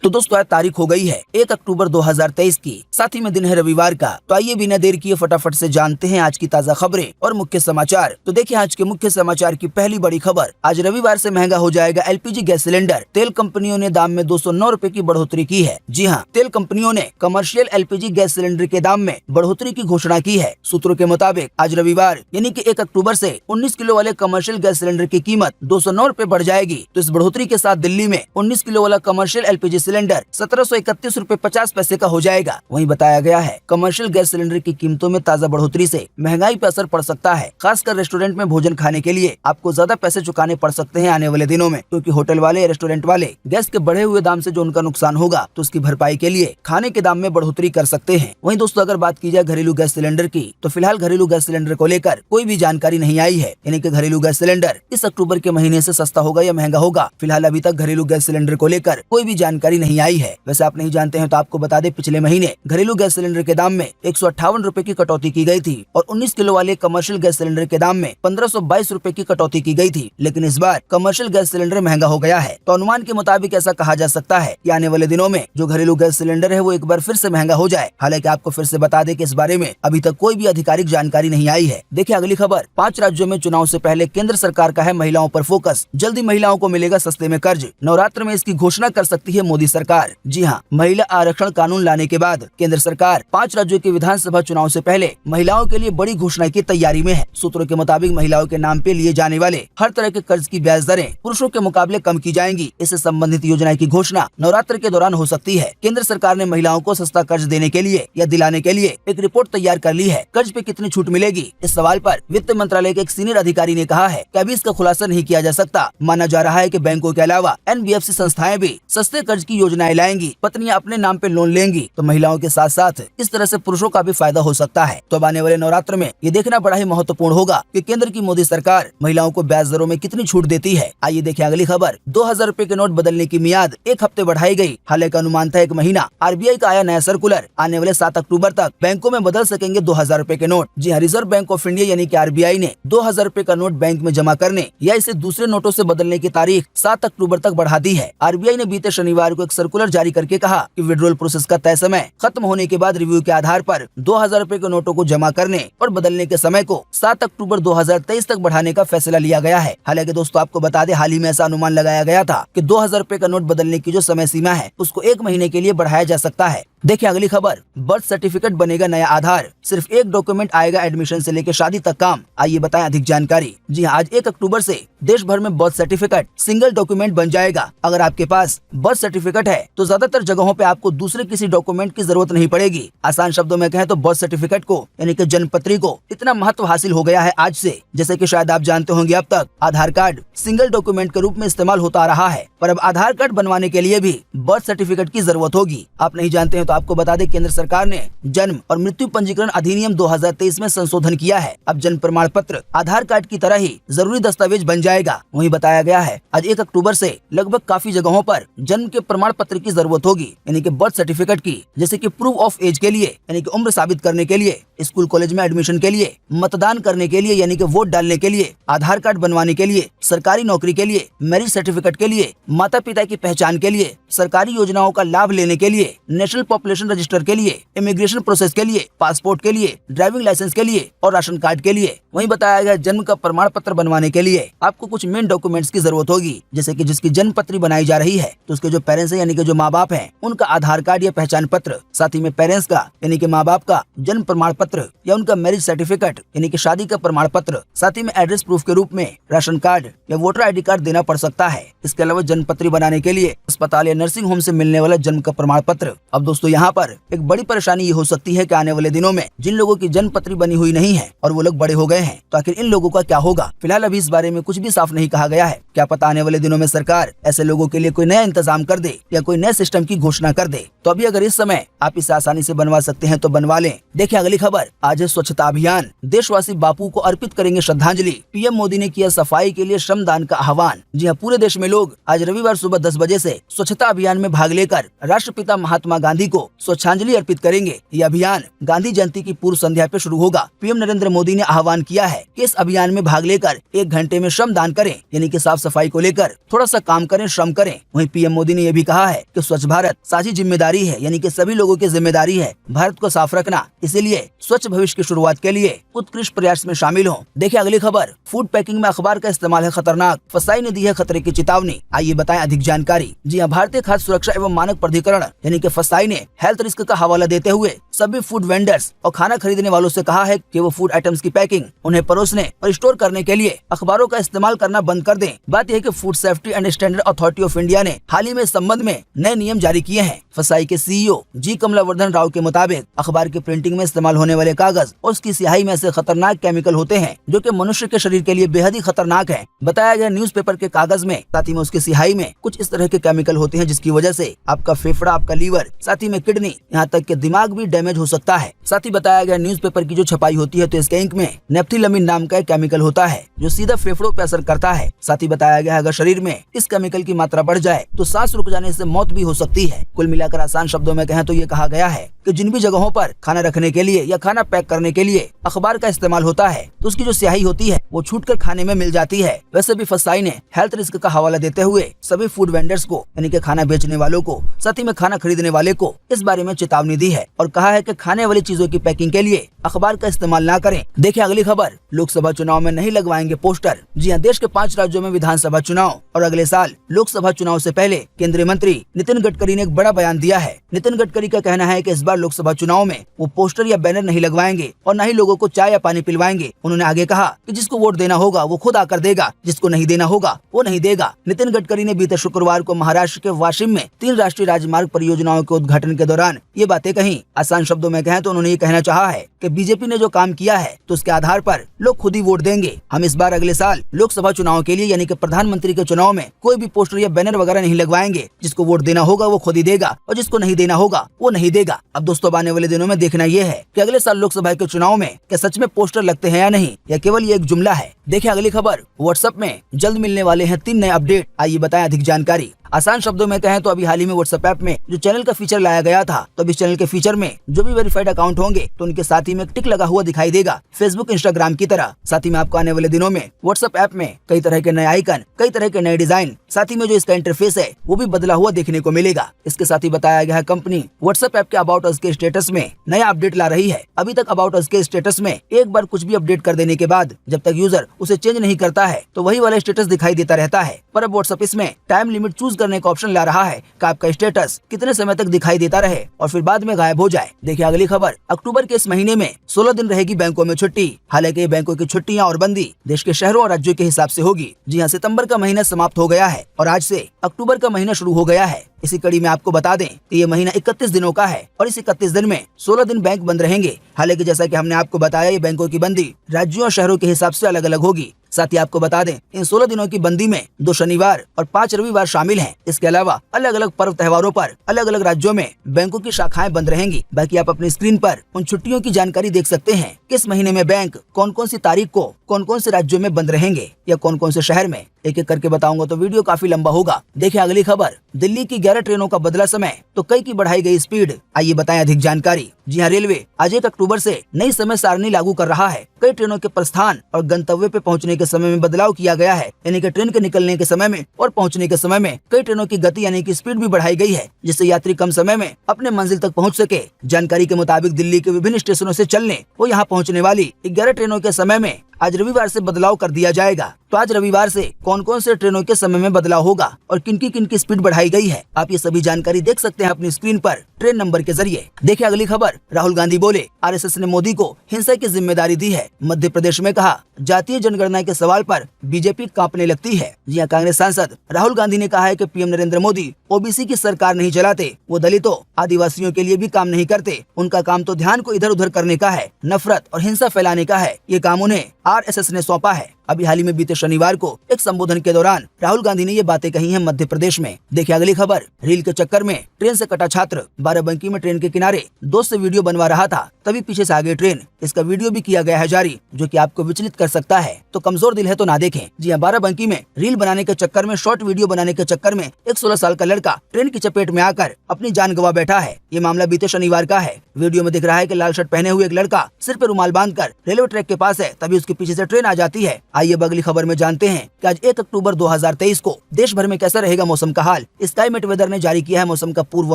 तो दोस्तों आज तारीख हो गई है 1 अक्टूबर 2023 की, साथ ही में दिन है रविवार का। तो आइए बिना देर किए फटाफट से जानते हैं आज की ताज़ा खबरें और मुख्य समाचार। तो देखिए आज के मुख्य समाचार की पहली बड़ी खबर, आज रविवार से महंगा हो जाएगा एलपीजी गैस सिलेंडर। तेल कंपनियों ने दाम में 209 रुपए की बढ़ोतरी की है। जी हाँ, तेल कंपनियों ने कमर्शियल एलपीजी गैस सिलेंडर के दाम में बढ़ोतरी की घोषणा की है। सूत्रों के मुताबिक आज रविवार यानी कि 1 अक्टूबर से 19 किलो वाले कमर्शियल गैस सिलेंडर की कीमत 209 रुपए बढ़ जाएगी। तो इस बढ़ोतरी के साथ दिल्ली में 19 किलो वाला कमर्शियल एलपीजी सिलेंडर 1731 रुपए 50 पैसे का हो जाएगा। वहीं बताया गया है कमर्शियल गैस सिलेंडर की कीमतों में ताज़ा बढ़ोतरी से महंगाई पर असर पड़ सकता है। खासकर रेस्टोरेंट में भोजन खाने के लिए आपको ज्यादा पैसे चुकाने पड़ सकते हैं आने वाले दिनों में, क्योंकि होटल वाले रेस्टोरेंट वाले गैस के बढ़े हुए दाम से जो उनका नुकसान होगा तो उसकी भरपाई के लिए खाने के दाम में बढ़ोतरी कर सकते हैं। वहीं दोस्तों अगर बात की जाए घरेलू गैस सिलेंडर की, तो फिलहाल घरेलू गैस सिलेंडर को लेकर कोई भी जानकारी नहीं आई है। यानी कि घरेलू गैस सिलेंडर इस अक्टूबर के महीने से सस्ता होगा या महंगा होगा, फिलहाल अभी तक घरेलू गैस सिलेंडर को लेकर कोई भी जानकारी नहीं आई है। वैसे आप नहीं जानते हैं तो आपको बता दें, पिछले महीने घरेलू गैस सिलेंडर के दाम में 158 रुपए की कटौती की गई थी और 19 किलो वाले कमर्शियल गैस सिलेंडर के दाम में 1522 रुपए की कटौती की गई थी। लेकिन इस बार कमर्शियल गैस सिलेंडर महंगा हो गया है। तो अनुमान के मुताबिक ऐसा कहा जा सकता है कि आने वाले दिनों में जो घरेलू गैस सिलेंडर है वो एक बार फिर से महंगा हो जाए। हालांकि आपको फिर से बता दें कि इस बारे में अभी तक कोई भी आधिकारिक जानकारी नहीं आई है। देखिए अगली खबर, 5 राज्यों में चुनाव से पहले केंद्र सरकार का है महिलाओं पर फोकस। जल्दी महिलाओं को मिलेगा सस्ते में कर्ज, नवरात्र में इसकी घोषणा कर सकती है मोदी सरकार। जी हाँ, महिला आरक्षण कानून लाने के बाद केंद्र सरकार 5 राज्यों के विधानसभा चुनाव से पहले महिलाओं के लिए बड़ी घोषणा की तैयारी में है। सूत्रों के मुताबिक महिलाओं के नाम पे लिए जाने वाले हर तरह के कर्ज की ब्याज दरें पुरुषों के मुकाबले कम की जाएंगी। इससे संबंधित योजना की घोषणा नवरात्र के दौरान हो सकती है। केंद्र सरकार ने महिलाओं को सस्ता कर्ज देने के लिए या दिलाने के लिए एक रिपोर्ट तैयार कर ली है। कर्ज पे कितनी छूट मिलेगी, इस सवाल पर वित्त मंत्रालय के एक सीनियर अधिकारी ने कहा है कि अभी इसका खुलासा नहीं किया जा सकता। माना जा रहा है कि बैंकों के अलावा एनबीएफसी संस्थाएं भी सस्ते कर्ज की योजनाएं लाएंगी। पत्नियां अपने नाम पे लोन लेंगी तो महिलाओं के साथ साथ इस तरह से पुरुषों का भी फायदा हो सकता है। तो अब आने वाले नवरात्र में ये देखना बड़ा ही महत्वपूर्ण होगा कि केंद्र की मोदी सरकार महिलाओं को ब्याज दरों में कितनी छूट देती है। आइए देखें अगली खबर, 2000 रुपए के नोट बदलने की मियाद 1 हफ्ते बढ़ाई गई। हालांकि अनुमान था 1 महीना। आरबीआई का आया नया सर्कुलर, आने वाले 7 अक्टूबर तक बैंकों में बदल सकेंगे 2000 रुपए के नोट। जी हाँ, रिजर्व बैंक ऑफ इंडिया यानी कि आरबीआई ने 2000 रुपए का नोट बैंक में जमा करने या इसे दूसरे नोटों से बदलने की तारीख 7 अक्टूबर तक बढ़ा दी है। आरबीआई ने बीते शनिवार को एक सर्कुलर जारी करके कहा कि विड्रॉल प्रोसेस का तय समय खत्म होने के बाद रिव्यू के आधार पर 2000 रुपए के नोटों को जमा करने और बदलने के समय को 7 अक्टूबर 2023 तक बढ़ाने का फैसला लिया गया है। हालांकि दोस्तों आपको बता दें, हाल ही में ऐसा अनुमान लगाया गया था कि 2000 रुपए का नोट बदलने की जो समय सीमा है उसको 1 महीने के लिए बढ़ाया जा सकता है। देखिए अगली खबर, बर्थ सर्टिफिकेट बनेगा नया आधार, सिर्फ एक डॉक्यूमेंट आएगा एडमिशन से लेकर शादी तक काम। आइए बताएं अधिक जानकारी। जी हाँ, आज 1 अक्टूबर से देश भर में बर्थ सर्टिफिकेट सिंगल डॉक्यूमेंट बन जाएगा। अगर आपके पास बर्थ सर्टिफिकेट है तो ज्यादातर जगहों पे आपको दूसरे किसी डॉक्यूमेंट की जरूरत नहीं पड़ेगी। आसान शब्दों में कहें तो बर्थ सर्टिफिकेट को यानी कि जन्म पत्री को इतना महत्व हासिल हो गया है आज से। जैसे कि शायद आप जानते होंगे, अब तक आधार कार्ड सिंगल डॉक्यूमेंट के रूप में इस्तेमाल होता रहा है, पर अब आधार कार्ड बनवाने के लिए भी बर्थ सर्टिफिकेट की जरूरत होगी। आप नहीं जानते हैं तो आपको बता दें, केंद्र सरकार ने जन्म और मृत्यु पंजीकरण अधिनियम 2023 में संशोधन किया है। अब जन्म प्रमाण पत्र आधार कार्ड की तरह ही जरूरी दस्तावेज बन जाएगा। वहीं बताया गया है आज 1 अक्टूबर से लगभग काफी जगहों पर जन्म के प्रमाण पत्र की जरूरत होगी, यानी कि बर्थ सर्टिफिकेट की। जैसे कि प्रूफ ऑफ एज के लिए यानी कि उम्र साबित करने के लिए, स्कूल कॉलेज में एडमिशन के लिए, मतदान करने के लिए यानी कि वोट डालने के लिए, आधार कार्ड बनवाने के लिए, सरकारी नौकरी के लिए, मैरिज सर्टिफिकेट के लिए, माता पिता की पहचान के लिए, सरकारी योजनाओं का लाभ लेने के लिए, नेशनल पॉपुलेशन रजिस्टर के लिए, इमिग्रेशन प्रोसेस के लिए, पासपोर्ट के लिए, ड्राइविंग लाइसेंस के लिए और राशन कार्ड के लिए। वहीं बताया गया जन्म का प्रमाण पत्र बनवाने के लिए आपको कुछ मेन डॉक्यूमेंट्स की जरूरत होगी। जैसे कि जिसकी जन्म पत्री बनाई जा रही है तो उसके जो पेरेंट्स है यानी कि जो माँ बाप है उनका आधार कार्ड या पहचान पत्र, साथ ही में पेरेंट्स का यानी कि माँ बाप का जन्म प्रमाण पत्र या उनका मैरिज सर्टिफिकेट यानी कि शादी का प्रमाण पत्र, साथ ही में एड्रेस प्रूफ के रूप में राशन कार्ड या वोटर आईडी कार्ड देना पड़ सकता है। इसके अलावा जन्म पत्री बनाने के लिए अस्पताल या नर्सिंग होम से मिलने वाला जन्म का प्रमाण पत्र। अब दोस्तों यहाँ पर एक बड़ी परेशानी ये हो सकती है कि आने वाले दिनों में जिन लोगों की जन्म पत्री बनी हुई नहीं है और वो लोग बड़े हो गए हैं, तो आखिर इन लोगों का क्या होगा। फिलहाल अभी इस बारे में कुछ भी साफ नहीं कहा गया है। क्या पता आने वाले दिनों में सरकार ऐसे लोगों के लिए कोई नया इंतजाम कर दे या कोई नए सिस्टम की घोषणा कर दे। तो अभी अगर इस समय आप इसे आसानी से बनवा सकते हैं तो बनवा लें। देखिए अगली खबर, आज है स्वच्छता अभियान, देशवासी बापू को अर्पित करेंगे श्रद्धांजलि। पीएम मोदी ने किया सफाई के लिए श्रमदान का आह्वान। जी हाँ, पूरे देश में लोग आज रविवार सुबह 10 बजे से स्वच्छता अभियान में भाग लेकर राष्ट्रपिता महात्मा गांधी को को स्वच्छांजलि अर्पित करेंगे। ये अभियान गांधी जयंती की पूर्व संध्या पे शुरू होगा। पीएम नरेंद्र मोदी ने आह्वान किया है कि इस अभियान में भाग लेकर 1 घंटे में श्रम दान करें, यानी कि साफ सफाई को लेकर थोड़ा सा काम करें, श्रम करें। वहीं पीएम मोदी ने यह भी कहा है कि स्वच्छ भारत साझी जिम्मेदारी है, यानी कि सभी लोगों की जिम्मेदारी है भारत को साफ रखना। इसीलिए स्वच्छ भविष्य की शुरुआत के लिए उत्कृष्ट प्रयास में शामिल हों। देखिए अगली खबर, फूड पैकिंग में अखबार का इस्तेमाल है खतरनाक, फसाई ने दी है खतरे की चेतावनी। आइए बताएं अधिक जानकारी। जी हां, भारतीय खाद्य सुरक्षा एवं मानक प्राधिकरण यानी कि फसाई ने हेल्थ रिस्क का हवाला देते हुए सभी फूड वेंडर्स और खाना खरीदने वालों से कहा है कि वो फूड आइटम्स की पैकिंग, उन्हें परोसने और स्टोर करने के लिए अखबारों का इस्तेमाल करना बंद कर दें। बात यह है कि food safety and standard authority of India ने हाल ही में इस संबंध में नए नियम जारी किए हैं। फसाई के सीईओ जी कमलावर्धन राव के मुताबिक अखबार की प्रिंटिंग में इस्तेमाल होने वाले कागज और उसकी स्याही में ऐसे खतरनाक केमिकल होते हैं जो कि मनुष्य के शरीर के लिए बेहद ही खतरनाक है। बताया गया न्यूज़पेपर के कागज में साथ ही में उसकी स्याही में कुछ इस तरह के केमिकल होते हैं जिसकी वजह से आपका फेफड़ा, आपका लीवर, साथ ही में किडनी, यहाँ तक कि दिमाग भी डैमेज हो सकता है। साथ ही बताया गया न्यूज़पेपर की जो छपाई होती है तो इसके इंक में नेफ्थिलमीन नाम का एक केमिकल होता है जो सीधा फेफड़ों पर असर करता है। साथ ही बताया गया अगर शरीर में इस केमिकल की मात्रा बढ़ जाए तो सांस रुक जाने से मौत भी हो सकती है। कुल मिलाकर आसान शब्दों में कहें तो ये कहा गया है कि जिन भी जगहों पर खाना रखने के लिए या खाना पैक करने के लिए अखबार का इस्तेमाल होता है तो उसकी जो स्याही होती है वो छूटकर खाने में मिल जाती है। वैसे भी फसाई ने हेल्थ रिस्क का हवाला देते हुए सभी फूड वेंडर्स को यानी कि खाना बेचने वालों को, साथ ही में खाना खरीदने वाले को इस बारे में चेतावनी दी है और कहा है कि खाने वाली चीजों की पैकिंग के लिए अखबार का इस्तेमाल ना करें। देखिए अगली खबर, लोकसभा चुनाव में नहीं लगवाएंगे पोस्टर। जी हां, देश के 5 राज्यों में विधानसभा चुनाव और अगले साल लोकसभा चुनाव से पहले केंद्रीय मंत्री नितिन गडकरी ने एक बड़ा बयान दिया है। नितिन गडकरी का कहना है कि इस बार लोकसभा चुनाव में वो पोस्टर या बैनर नहीं लगवाएंगे और न ही लोगों को चाय या पानी पिलवाएंगे। उन्होंने आगे कहा कि जिसको वोट देना होगा वो खुद आकर देगा, जिसको नहीं देना होगा वो नहीं देगा। नितिन गडकरी ने बीते शुक्रवार को महाराष्ट्र के वाशिम में 3 राष्ट्रीय राजमार्ग परियोजनाओं के उद्घाटन के दौरान ये बातें कही। आसान शब्दों में कहें तो उन्होंने ये कहना चाहा है कि बीजेपी ने जो काम किया है तो उसके आधार पर लोग खुद ही वोट देंगे। हम इस बार अगले साल लोकसभा चुनाव के लिए यानी कि प्रधानमंत्री के चुनाव में कोई भी पोस्टर या बैनर वगैरह नहीं लगवाएंगे। जिसको वोट देना होगा वो खुद ही देगा और जिसको नहीं देना होगा वो नहीं देगा। अब दोस्तों आने वाले दिनों में देखना ये है कि अगले साल लोकसभा के चुनाव में क्या सच में पोस्टर लगते हैं या नहीं, या केवल ये एक जुमला है। देखिए अगली खबर, व्हाट्सएप में जल्द मिलने वाले हैं 3 नए अपडेट। आइए बताएं अधिक जानकारी। आसान शब्दों में कहें तो अभी हाल ही में व्हाट्सएप ऐप में जो चैनल का फीचर लाया गया था तो इस चैनल के फीचर में जो भी वेरीफाइड अकाउंट होंगे तो उनके साथ ही में एक टिक लगा हुआ दिखाई देगा, फेसबुक, इंस्टाग्राम की तरह। साथ ही में आपको आने वाले दिनों में व्हाट्सएप ऐप में कई तरह के नए आइकन, कई तरह के नए डिजाइन, साथ ही में जो इसका इंटरफेस है वो भी बदला हुआ देखने को मिलेगा। इसके साथ ही बताया गया है कंपनी व्हाट्सएप ऐप के अबाउट अस के स्टेटस में नया अपडेट ला रही है। अभी तक अबाउट अस के स्टेटस में एक बार कुछ भी अपडेट कर देने के बाद जब तक यूजर उसे चेंज नहीं करता है तो वही वाला स्टेटस दिखाई देता रहता है। पर अब व्हाट्सएप इसमें टाइम लिमिट चूज करने का ऑप्शन ला रहा है कि आपका स्टेटस कितने समय तक दिखाई देता रहे और फिर बाद में गायब हो जाए। देखिए अगली खबर, अक्टूबर के इस महीने में 16 दिन रहेगी बैंकों में छुट्टी। हालांकि बैंकों की छुट्टियां और बंदी देश के शहरों और राज्यों के हिसाब से होगी। जी हां, सितंबर का महीना समाप्त हो गया है और आज से अक्टूबर का महीना शुरू हो गया है। इसी कड़ी में आपको बता दें कि ये महीना 31 दिनों का है और इस 31 दिन में 16 दिन बैंक बंद रहेंगे। हालांकि जैसा कि हमने आपको बताया ये बैंकों की बंदी राज्यों और शहरों के हिसाब से अलग अलग होगी। साथ ही आपको बता दें इन 16 दिनों की बंदी में 2 शनिवार और 5 रविवार शामिल हैं। इसके अलावा अलग अलग पर्व त्योहारों पर अलग अलग राज्यों में बैंकों की शाखाएं बंद रहेंगी। बाकी आप अपनी स्क्रीन पर उन छुट्टियों की जानकारी देख सकते हैं। किस महीने में बैंक कौन कौन सी तारीख को कौन कौन से राज्यों में बंद रहेंगे या कौन कौन से शहर में, एक एक करके बताऊंगा तो वीडियो काफी लंबा होगा। देखिए अगली खबर, दिल्ली की 11 ट्रेनों का बदला समय तो कई की बढ़ाई गई स्पीड। आइए बताएं अधिक जानकारी। जी हां, रेलवे आज 1 अक्टूबर से नई समय सारणी लागू कर रहा है। कई ट्रेनों के प्रस्थान और गंतव्य पे पहुंचने के समय में बदलाव किया गया है, यानी कि ट्रेन के निकलने के समय में और पहुंचने के समय में कई ट्रेनों की गति यानी कि स्पीड भी बढ़ाई गई है, जिससे यात्री कम समय में अपने मंजिल तक पहुंच सके। जानकारी के मुताबिक दिल्ली के विभिन्न स्टेशनों से चलने और यहाँ पहुंचने वाली 11 ट्रेनों के समय में आज रविवार से बदलाव कर दिया जाएगा। तो आज रविवार से कौन कौन से ट्रेनों के समय में बदलाव होगा और किन की स्पीड बढ़ाई गई है, आप ये सभी जानकारी देख सकते हैं अपनी स्क्रीन पर ट्रेन नंबर के जरिए। देखिए अगली खबर, राहुल गांधी बोले आरएसएस ने मोदी को हिंसा की जिम्मेदारी दी है। मध्य प्रदेश में कहा जातीय जनगणना के सवाल पर बीजेपी कांपने लगती है। जी हां, कांग्रेस सांसद राहुल गांधी ने कहा है कि पीएम नरेंद्र मोदी ओबीसी की सरकार नहीं चलाते, वो दलितों, आदिवासियों के लिए भी काम नहीं करते। उनका काम तो ध्यान को इधर उधर करने का है, नफरत और हिंसा फैलाने का है। ये काम उन्हें आरएसएस ने सौंपा है। अभी हाल ही में बीते शनिवार को एक संबोधन के दौरान राहुल गांधी ने ये बातें कही हैं मध्य प्रदेश में। देखिए अगली खबर। रील के चक्कर में ट्रेन से कटा छात्र, बाराबंकी में ट्रेन के किनारे दोस्त से वीडियो बनवा रहा था, तभी पीछे से आ गई ट्रेन। इसका वीडियो भी किया गया है जारी, जो कि आपको विचलित कर सकता है, तो कमजोर दिल है तो ना देखें। जी हाँ, बाराबंकी में रील बनाने के चक्कर में, शॉर्ट वीडियो बनाने के चक्कर में एक 16 साल का लड़का ट्रेन की चपेट में आकर अपनी जान गंवा बैठा है। ये मामला बीते शनिवार का है। वीडियो में दिख रहा है कि लाल शर्ट पहने हुए एक लड़का सिर पे रुमाल बांधकर रेलवे ट्रैक के पास है, तभी उसके पीछे से ट्रेन आ जाती है। आइए अगली खबर में जानते हैं कि आज 1 अक्टूबर 2023 को देश भर में कैसा रहेगा मौसम का हाल। स्काईमेट वेदर ने जारी किया है मौसम का पूर्व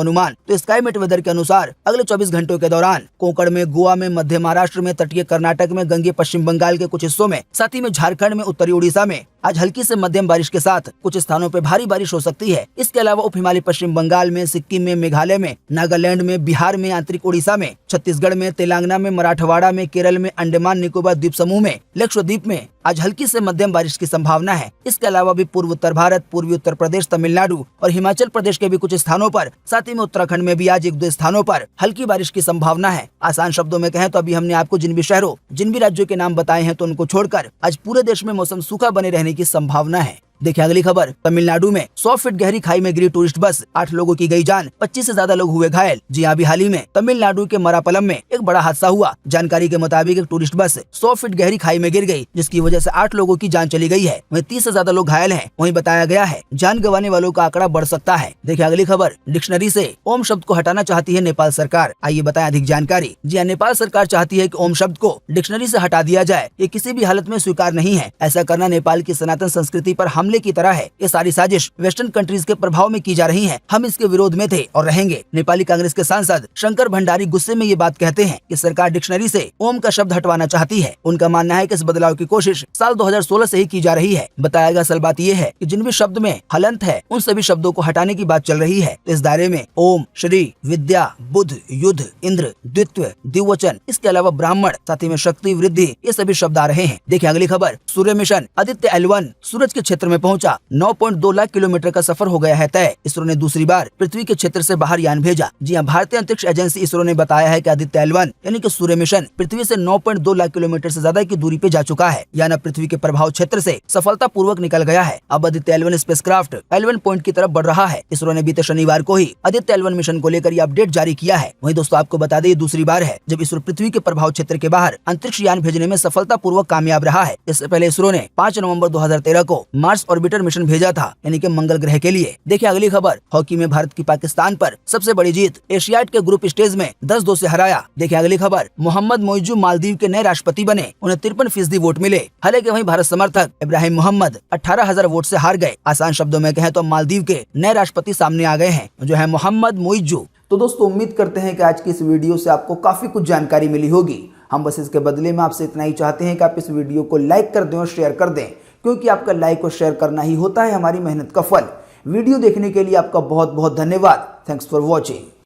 अनुमान। तो स्काईमेट वेदर के अनुसार अगले 24 घंटों के दौरान कोंकण में, गोवा में, मध्य महाराष्ट्र में, तटीय कर्नाटक में, गंगे पश्चिम बंगाल के कुछ हिस्सों में, साथ ही में झारखंड में, उत्तरी उड़ीसा में आज हल्की से मध्यम बारिश के साथ कुछ स्थानों पर भारी बारिश हो सकती है। इसके अलावा उप हिमालय पश्चिम बंगाल में, सिक्किम में, मेघालय में, नागालैंड में, बिहार में, आंतरिक उड़ीसा में, छत्तीसगढ़ में, तेलंगाना में, मराठवाड़ा में, केरल में, अंडमान निकोबार द्वीप समूह में, लक्षद्वीप में आज हल्की से मध्यम बारिश की संभावना है। इसके अलावा भी पूर्व उत्तर भारत, पूर्वी उत्तर प्रदेश, तमिलनाडु और हिमाचल प्रदेश के भी कुछ स्थानों पर, साथ ही में उत्तराखंड में भी आज 1-2 स्थानों पर हल्की बारिश की संभावना है। आसान शब्दों में कहें तो अभी हमने आपको जिन भी शहरों, जिन भी राज्यों के नाम बताए हैं, तो उनको छोड़कर आज पूरे देश में मौसम सूखा बने रहने की संभावना है। देखिए अगली खबर। तमिलनाडु में 100 फीट गहरी खाई में गिरी टूरिस्ट बस, 8 लोगों की गई जान, 25 से ज्यादा लोग हुए घायल। जी अभी हाल ही में तमिलनाडु के मरापलम में एक बड़ा हादसा हुआ। जानकारी के मुताबिक एक टूरिस्ट बस 100 फीट गहरी खाई में गिर गई, जिसकी वजह से 8 लोगों की जान चली गई है। वहीं 30 से ज्यादा लोग घायल हैं। वहीं बताया गया है जान गंवाने वालों का आंकड़ा बढ़ सकता है। देखिए अगली खबर। डिक्शनरी से ओम शब्द को हटाना चाहती है नेपाल सरकार। आइए बताएं अधिक जानकारी। जी नेपाल सरकार चाहती है कि ओम शब्द को डिक्शनरी से हटा दिया जाए। ये किसी भी हालत में स्वीकार नहीं है। ऐसा करना नेपाल की सनातन संस्कृति पर हमले की तरह है। ये सारी साजिश वेस्टर्न कंट्रीज के प्रभाव में की जा रही है। हम इसके विरोध में थे और रहेंगे। नेपाली कांग्रेस के सांसद शंकर भंडारी गुस्से में ये बात कहते हैं कि सरकार डिक्शनरी से ओम का शब्द हटवाना चाहती है। उनका मानना है कि इस बदलाव की कोशिश साल 2016 से ही की जा रही है। बताया गया असल बात ये है कि जिन भी शब्द में हलंत है, उन सभी शब्दों को हटाने की बात चल रही है। इस दायरे में ओम, श्री, विद्या, बुध, युद्ध, इंद्र, द्वित्व, द्विवचन, इसके अलावा ब्राह्मण, साथ ही में शक्ति, वृद्धि, ये सभी शब्द आ रहे हैं। देखिए अगली खबर। सूर्य मिशन आदित्य L1 सूरज के क्षेत्र में पहुंचा। 9.2 लाख किलोमीटर का सफर हो गया है तय। इसरो ने दूसरी बार पृथ्वी के क्षेत्र से बाहर यान भेजा। जी हाँ, भारतीय अंतरिक्ष एजेंसी इसरो ने बताया है कि आदित्य L1 यानी कि सूर्य मिशन पृथ्वी से 9.2 लाख किलोमीटर से ज्यादा की दूरी पे जा चुका है। यान अब पृथ्वी के प्रभाव क्षेत्र से सफलता पूर्वक निकल गया है। अब Aditya L1 spacecraft L1 point की तरफ बढ़ रहा है। इसरो ने बीते शनिवार को ही आदित्य L1 मिशन को लेकर ये अपडेट जारी किया है। वहीं दोस्तों आपको बता दें, ये दूसरी बार है जब इसरो पृथ्वी के प्रभाव क्षेत्र के बाहर अंतरिक्ष यान भेजने में सफलता पूर्वक कामयाब रहा है। इससे पहले इसरो ने 5 नवंबर 2013 को मार्स ऑर्बिटर मिशन भेजा था, यानी कि मंगल ग्रह के लिए। देखिए अगली खबर। हॉकी में भारत की पाकिस्तान पर सबसे बड़ी जीत, एशियाड के ग्रुप स्टेज में 10-2 से हराया। देखिए अगली खबर। मोहम्मद मोइजू मालदीव के नए राष्ट्रपति बने, उन्हें 53% वोट मिले। हालांकि वहीं भारत समर्थक इब्राहिम मोहम्मद 18,000 वोट से हार गए। आसान शब्दों में कहें तो मालदीव के नए राष्ट्रपति सामने आ गए हैं, जो है मोहम्मद मोइजू। तो दोस्तों उम्मीद करते हैं कि आज की इस वीडियो से आपको काफी कुछ जानकारी मिली होगी। हम बस इसके बदले में आपसे इतना ही चाहते हैं कि आप इस वीडियो को लाइक कर दें और शेयर कर दें, क्योंकि आपका लाइक और शेयर करना ही होता है हमारी मेहनत का फल। वीडियो देखने के लिए आपका बहुत बहुत धन्यवाद। Thanks for watching.